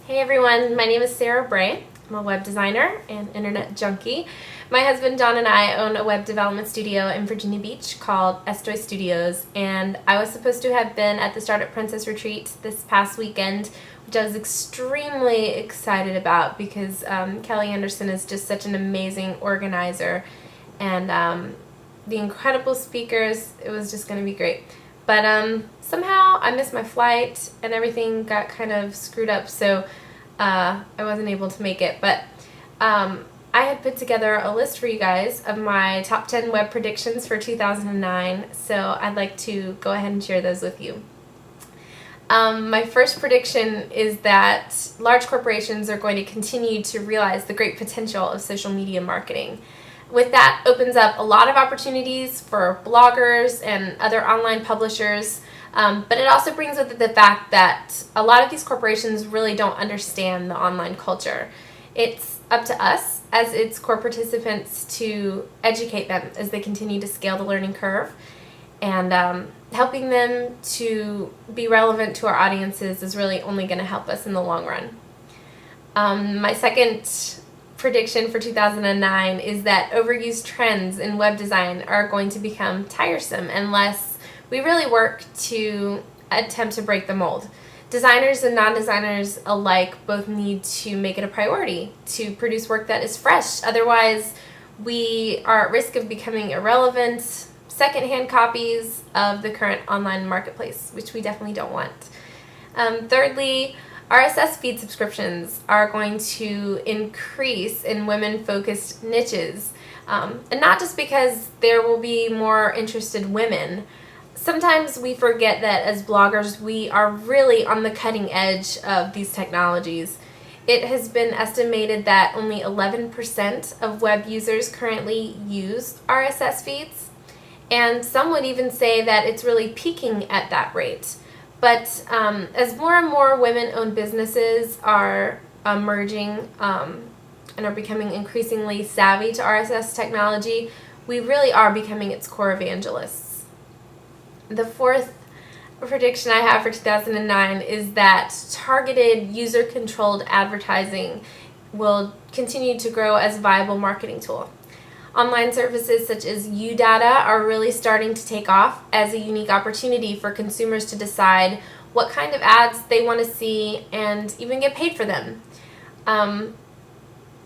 Hey everyone, my name is Sarah Bray. I'm a web designer and internet junkie. My husband John and I own a web development studio in Virginia Beach called S.Joy Studios, and I was supposed to have been at the Startup Princess Retreat this past weekend, which I was extremely excited about because Kelly Anderson is just such an amazing organizer, and the incredible speakers. It was just going to be great. But somehow I missed my flight and everything got kind of screwed up, so I wasn't able to make it. But I had put together a list for you guys of my top 10 web predictions for 2009, so I'd like to go ahead and share those with you. My first prediction is that large corporations are going to continue to realize the great potential of social media marketing. With that opens up a lot of opportunities for bloggers and other online publishers, but it also brings with it the fact that a lot of these corporations really don't understand the online culture. It's up to us as its core participants to educate them as they continue to scale the learning curve, and helping them to be relevant to our audiences is really only going to help us in the long run. My second prediction for 2009 is that overused trends in web design are going to become tiresome unless we really work to attempt to break the mold. Designers and non-designers alike both need to make it a priority to produce work that is fresh. Otherwise, we are at risk of becoming irrelevant, secondhand copies of the current online marketplace, which we definitely don't want. Thirdly, RSS feed subscriptions are going to increase in women-focused niches, and not just because there will be more interested women. Sometimes we forget that as bloggers we are really on the cutting edge of these technologies. It has been estimated that only 11% of web users currently use RSS feeds, and some would even say that it's really peaking at that rate. But as more and more women-owned businesses are emerging and are becoming increasingly savvy to RSS technology, we really are becoming its core evangelists. The fourth prediction I have for 2009 is that targeted user-controlled advertising will continue to grow as a viable marketing tool. Online services such as UData are really starting to take off as a unique opportunity for consumers to decide what kind of ads they want to see and even get paid for them.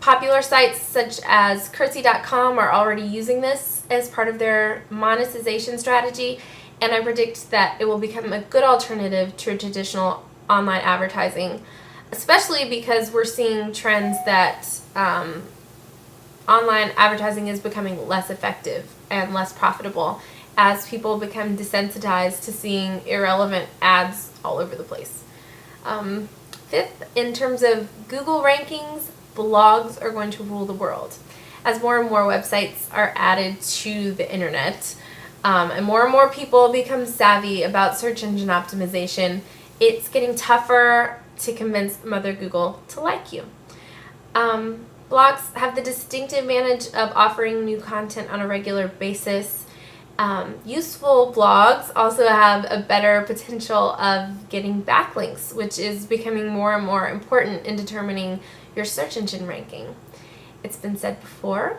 Popular sites such as Curtsy.com are already using this as part of their monetization strategy, and I predict that it will become a good alternative to traditional online advertising, especially because we're seeing trends that online advertising is becoming less effective and less profitable as people become desensitized to seeing irrelevant ads all over the place. Fifth, in terms of Google rankings, blogs are going to rule the world. As more and more websites are added to the internet, and more people become savvy about search engine optimization, it's getting tougher to convince Mother Google to like you. Blogs have the distinct advantage of offering new content on a regular basis. Useful blogs also have a better potential of getting backlinks, which is becoming more and more important in determining your search engine ranking. It's been said before,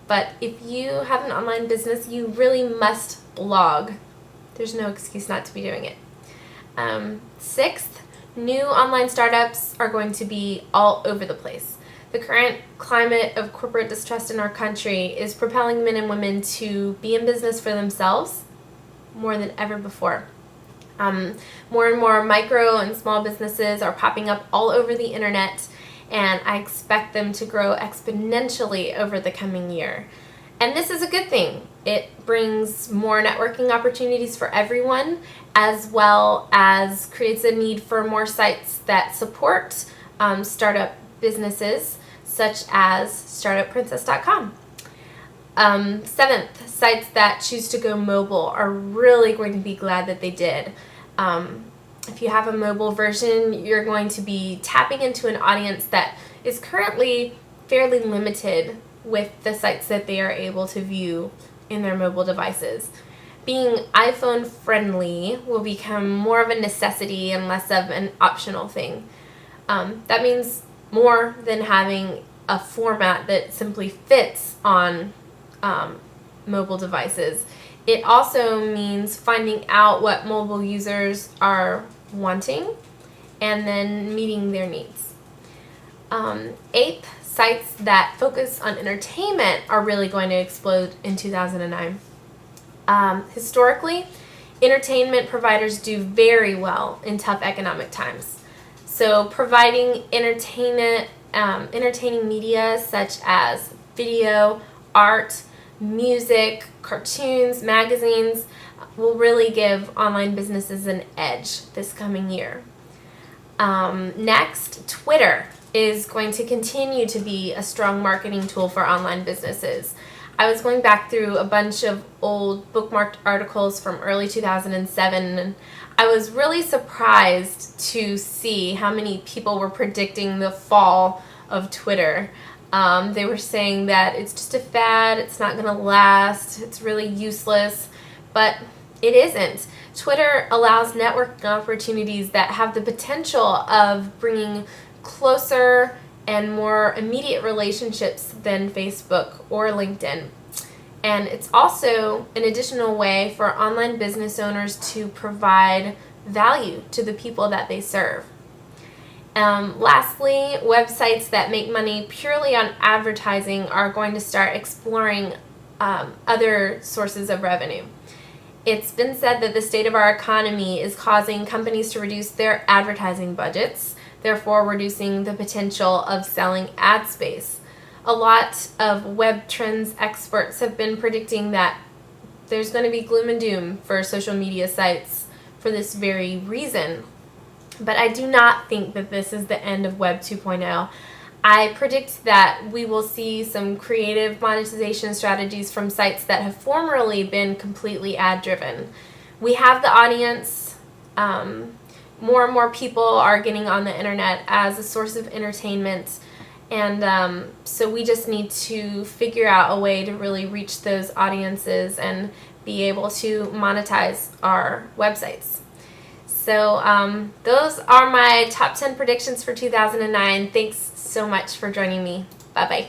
but if you have an online business, you really must blog. There's no excuse not to be doing it. Sixth, new online startups are going to be all over the place. The current climate of corporate distrust in our country is propelling men and women to be in business for themselves more than ever before. More and more micro and small businesses are popping up all over the internet, and I expect them to grow exponentially over the coming year. And this is a good thing. It brings more networking opportunities for everyone, as well as creates a need for more sites that support startup businesses, such as startupprincess.com. Seventh, sites that choose to go mobile are really going to be glad that they did. If you have a mobile version, you're going to be tapping into an audience that is currently fairly limited with the sites that they are able to view in their mobile devices. Being iPhone friendly will become more of a necessity and less of an optional thing. That means more than having a format that simply fits on mobile devices. It also means finding out what mobile users are wanting and then meeting their needs. Eighth, sites that focus on entertainment are really going to explode in 2009. Historically, entertainment providers do very well in tough economic times. So providing entertaining media such as video, art, music, cartoons, magazines will really give online businesses an edge this coming year. Next, Twitter is going to continue to be a strong marketing tool for online businesses. I was going back through a bunch of old bookmarked articles from early 2007, and I was really surprised to see how many people were predicting the fall of Twitter. They were saying that it's just a fad, it's not going to last, it's really useless, but it isn't. Twitter allows networking opportunities that have the potential of bringing closer and more immediate relationships than Facebook or LinkedIn. And it's also an additional way for online business owners to provide value to the people that they serve. Lastly, websites that make money purely on advertising are going to start exploring other sources of revenue. It's been said that the state of our economy is causing companies to reduce their advertising budgets, therefore reducing the potential of selling ad space. A lot of web trends experts have been predicting that there's going to be gloom and doom for social media sites for this very reason. But I do not think that this is the end of Web 2.0. I predict that we will see some creative monetization strategies from sites that have formerly been completely ad-driven. We have the audience. More and more people are getting on the internet as a source of entertainment, and so we just need to figure out a way to really reach those audiences and be able to monetize our websites. So those are my top 10 predictions for 2009. Thanks so much for joining me. Bye-bye.